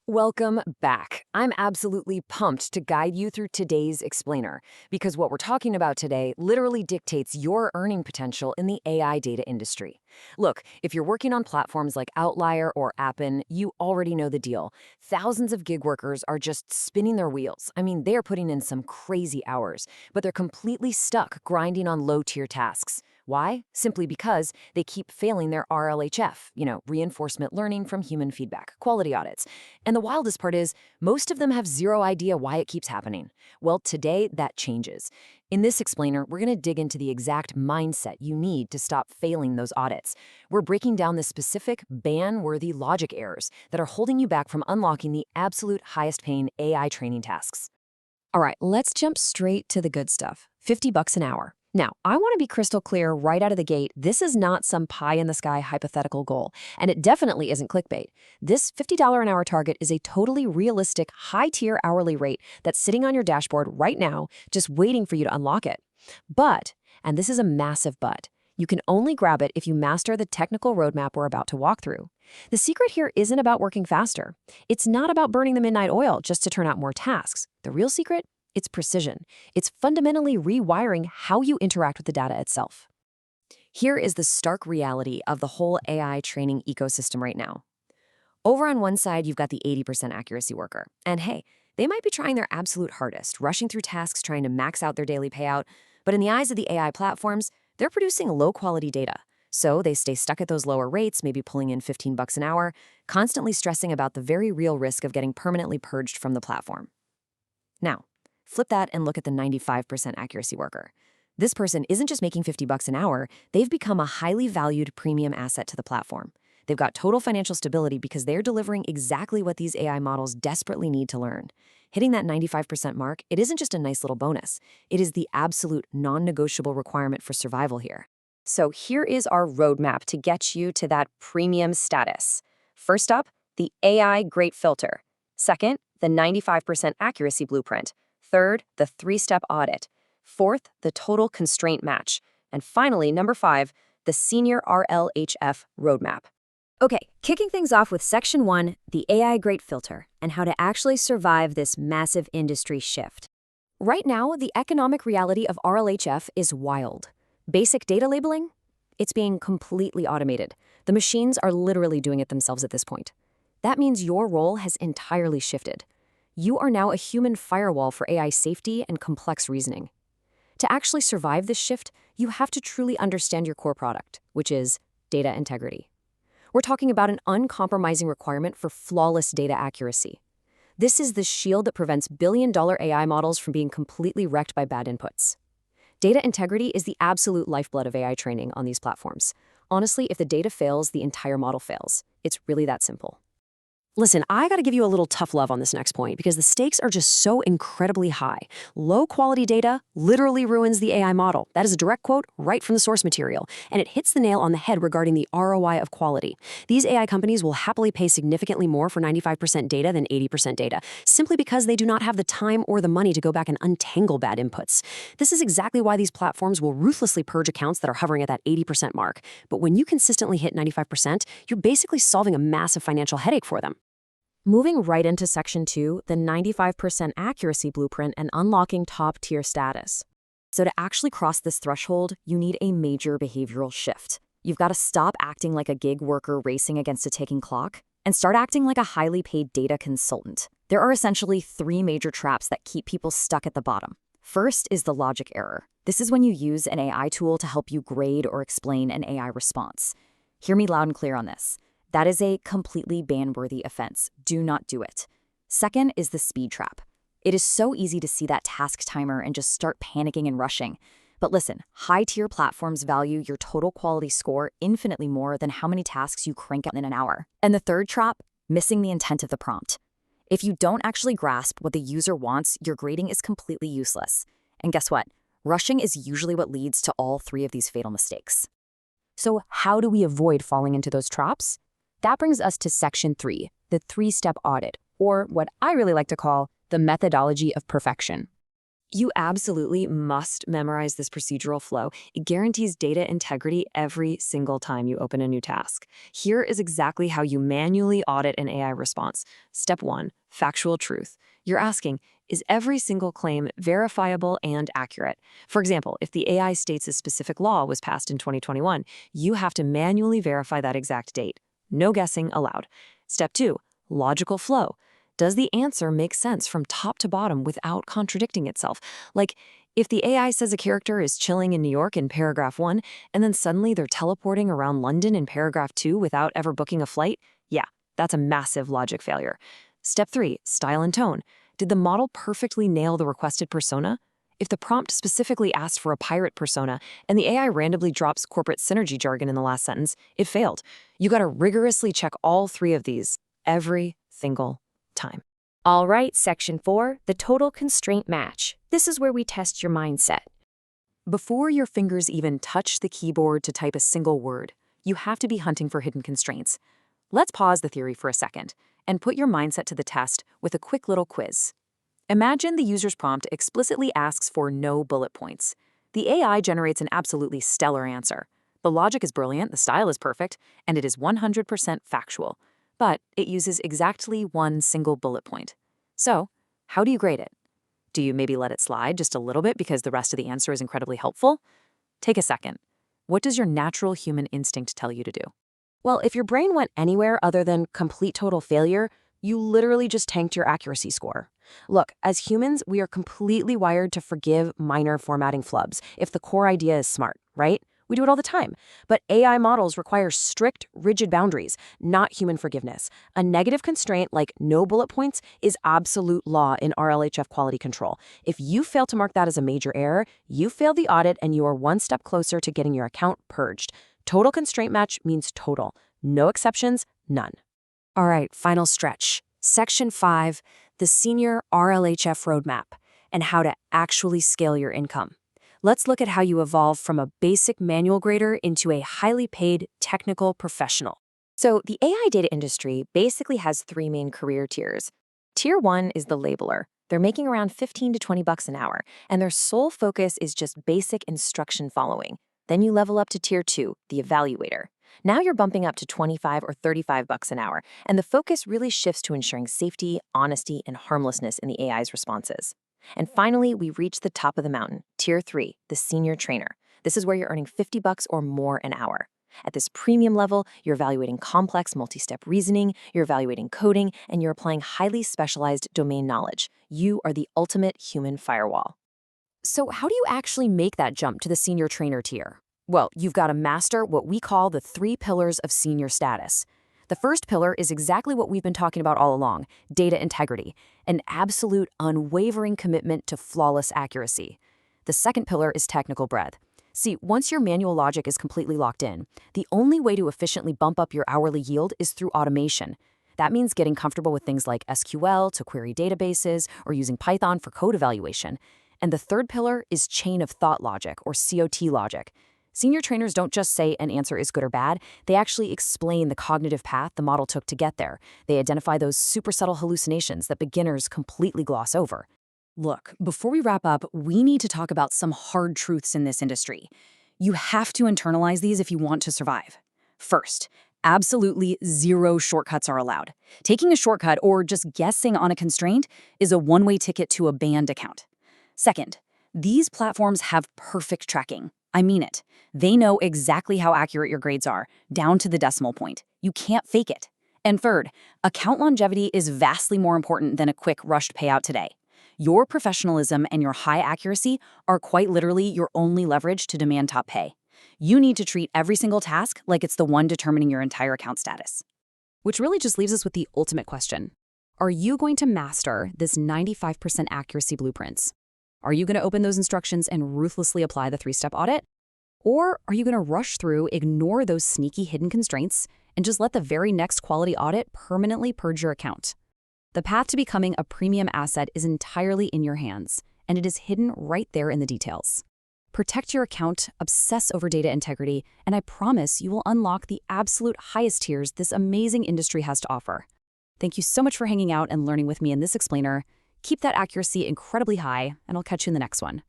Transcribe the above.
Welcome back. I'm absolutely pumped to guide you through today's explainer, because what we're talking about today literally dictates your earning potential in the AI data industry. Look, if you're working on platforms like Outlier or Appen, you already know the deal. Thousands of gig workers are just spinning their wheels. I mean, they're putting in some crazy hours, but they're completely stuck grinding on low-tier tasks. Why? Simply because they keep failing their RLHF, reinforcement learning from human feedback, quality audits. And the wildest part is, most of them have zero idea why it keeps happening. Well, today that changes. In this explainer, we're going to dig into the exact mindset you need to stop failing those audits. We're breaking down the specific ban-worthy logic errors that are holding you back from unlocking the absolute highest-paying AI training tasks. All right, let's jump straight to the good stuff. $50 an hour. Now, I want to be crystal clear right out of the gate. This is not some pie-in-the-sky hypothetical goal, and it definitely isn't clickbait. This $50 an hour target is a totally realistic, high-tier hourly rate that's sitting on your dashboard right now, just waiting for you to unlock it. But, and this is a massive but, you can only grab it if you master the technical roadmap we're about to walk through. The secret here isn't about working faster. It's not about burning the midnight oil just to turn out more tasks. The real secret? It's precision. It's fundamentally rewiring how you interact with the data itself. Here is the stark reality of the whole AI training ecosystem right now. Over on one side, you've got the 80% accuracy worker. And hey, they might be trying their absolute hardest, rushing through tasks, trying to max out their daily payout. But in the eyes of the AI platforms, they're producing low-quality data. So they stay stuck at those lower rates, maybe pulling in $15 an hour, constantly stressing about the very real risk of getting permanently purged from the platform. Now, flip that and look at the 95% accuracy worker. This person isn't just making $50 an hour, they've become a highly valued premium asset to the platform. They've got total financial stability because they're delivering exactly what these AI models desperately need to learn. Hitting that 95% mark, it isn't just a nice little bonus. It is the absolute non-negotiable requirement for survival here. So here is our roadmap to get you to that premium status. First up, the AI Great Filter. Second, the 95% accuracy blueprint. Third, the 3-step audit. Fourth, the total constraint match. And finally, number 5, the Senior RLHF Roadmap. Okay, kicking things off with Section 1, the AI Great Filter, and how to actually survive this massive industry shift. Right now, the economic reality of RLHF is wild. Basic data labeling? It's being completely automated. The machines are literally doing it themselves at this point. That means your role has entirely shifted. You are now a human firewall for AI safety and complex reasoning. To actually survive this shift, you have to truly understand your core product, which is data integrity. We're talking about an uncompromising requirement for flawless data accuracy. This is the shield that prevents billion-dollar AI models from being completely wrecked by bad inputs. Data integrity is the absolute lifeblood of AI training on these platforms. Honestly, if the data fails, the entire model fails. It's really that simple. Listen, I gotta give you a little tough love on this next point because the stakes are just so incredibly high. Low-quality data literally ruins the AI model. That is a direct quote right from the source material, and it hits the nail on the head regarding the ROI of quality. These AI companies will happily pay significantly more for 95% data than 80% data, simply because they do not have the time or the money to go back and untangle bad inputs. This is exactly why these platforms will ruthlessly purge accounts that are hovering at that 80% mark. But when you consistently hit 95%, you're basically solving a massive financial headache for them. Moving right into Section 2, the 95% accuracy blueprint and unlocking top-tier status. So to actually cross this threshold, you need a major behavioral shift. You've got to stop acting like a gig worker racing against a ticking clock and start acting like a highly paid data consultant. There are essentially 3 major traps that keep people stuck at the bottom. First is the logic error. This is when you use an AI tool to help you grade or explain an AI response. Hear me loud and clear on this. That is a completely ban-worthy offense. Do not do it. Second is the speed trap. It is so easy to see that task timer and just start panicking and rushing. But listen, high-tier platforms value your total quality score infinitely more than how many tasks you crank out in an hour. And the third trap, missing the intent of the prompt. If you don't actually grasp what the user wants, your grading is completely useless. And guess what? Rushing is usually what leads to all 3 of these fatal mistakes. So how do we avoid falling into those traps? That brings us to Section 3, the 3-step audit, or what I really like to call the methodology of perfection. You absolutely must memorize this procedural flow. It guarantees data integrity every single time you open a new task. Here is exactly how you manually audit an AI response. Step 1, factual truth. You're asking, is every single claim verifiable and accurate? For example, if the AI states a specific law was passed in 2021, you have to manually verify that exact date. No guessing allowed. Step 2, logical flow. Does the answer make sense from top to bottom without contradicting itself? Like, if the AI says a character is chilling in New York in paragraph 1, and then suddenly they're teleporting around London in paragraph 2 without ever booking a flight, yeah, that's a massive logic failure. Step 3, style and tone. Did the model perfectly nail the requested persona? If the prompt specifically asked for a pirate persona and the AI randomly drops corporate synergy jargon in the last sentence, it failed. You gotta rigorously check all 3 of these every single time. All right, Section 4, the total constraint match. This is where we test your mindset. Before your fingers even touch the keyboard to type a single word, you have to be hunting for hidden constraints. Let's pause the theory for a second and put your mindset to the test with a quick little quiz. Imagine the user's prompt explicitly asks for no bullet points. The AI generates an absolutely stellar answer. The logic is brilliant, the style is perfect, and it is 100% factual. But it uses exactly one single bullet point. So, how do you grade it? Do you maybe let it slide just a little bit because the rest of the answer is incredibly helpful? Take a second. What does your natural human instinct tell you to do? Well, if your brain went anywhere other than complete total failure, you literally just tanked your accuracy score. Look, as humans, we are completely wired to forgive minor formatting flubs if the core idea is smart, right? We do it all the time. But AI models require strict, rigid boundaries, not human forgiveness. A negative constraint like no bullet points is absolute law in RLHF quality control. If you fail to mark that as a major error, you fail the audit and you are one step closer to getting your account purged. Total constraint match means total. No exceptions, none. All right, final stretch. Section 5, the Senior RLHF Roadmap, and how to actually scale your income. Let's look at how you evolve from a basic manual grader into a highly paid technical professional. So the AI data industry basically has 3 main career tiers. Tier 1 is the labeler. They're making around 15 to 20 bucks an hour, and their sole focus is just basic instruction following. Then you level up to Tier 2, the evaluator. Now you're bumping up to 25 or 35 bucks an hour, and the focus really shifts to ensuring safety, honesty, and harmlessness in the AI's responses. And finally, we reach the top of the mountain, Tier 3, the senior trainer. This is where you're earning 50 bucks or more an hour. At this premium level, you're evaluating complex multi-step reasoning, you're evaluating coding, and you're applying highly specialized domain knowledge. You are the ultimate human firewall. So how do you actually make that jump to the senior trainer tier? Well, you've got to master what we call the 3 pillars of senior status. The first pillar is exactly what we've been talking about all along, data integrity, an absolute, unwavering commitment to flawless accuracy. The second pillar is technical breadth. See, once your manual logic is completely locked in, the only way to efficiently bump up your hourly yield is through automation. That means getting comfortable with things like SQL to query databases or using Python for code evaluation. And the third pillar is chain of thought logic, or CoT logic. Senior trainers don't just say an answer is good or bad, they actually explain the cognitive path the model took to get there. They identify those super subtle hallucinations that beginners completely gloss over. Look, before we wrap up, we need to talk about some hard truths in this industry. You have to internalize these if you want to survive. First, absolutely 0 shortcuts are allowed. Taking a shortcut or just guessing on a constraint is a one-way ticket to a banned account. Second, these platforms have perfect tracking. I mean it. They know exactly how accurate your grades are, down to the decimal point. You can't fake it. And third, account longevity is vastly more important than a quick rushed payout today. Your professionalism and your high accuracy are quite literally your only leverage to demand top pay. You need to treat every single task like it's the one determining your entire account status. Which really just leaves us with the ultimate question. Are you going to master this 95% accuracy blueprints? Are you going to open those instructions and ruthlessly apply the 3-step audit? Or are you going to rush through, ignore those sneaky hidden constraints, and just let the very next quality audit permanently purge your account? The path to becoming a premium asset is entirely in your hands, and it is hidden right there in the details. Protect your account, obsess over data integrity, and I promise you will unlock the absolute highest tiers this amazing industry has to offer. Thank you so much for hanging out and learning with me in this explainer. Keep that accuracy incredibly high, and I'll catch you in the next one.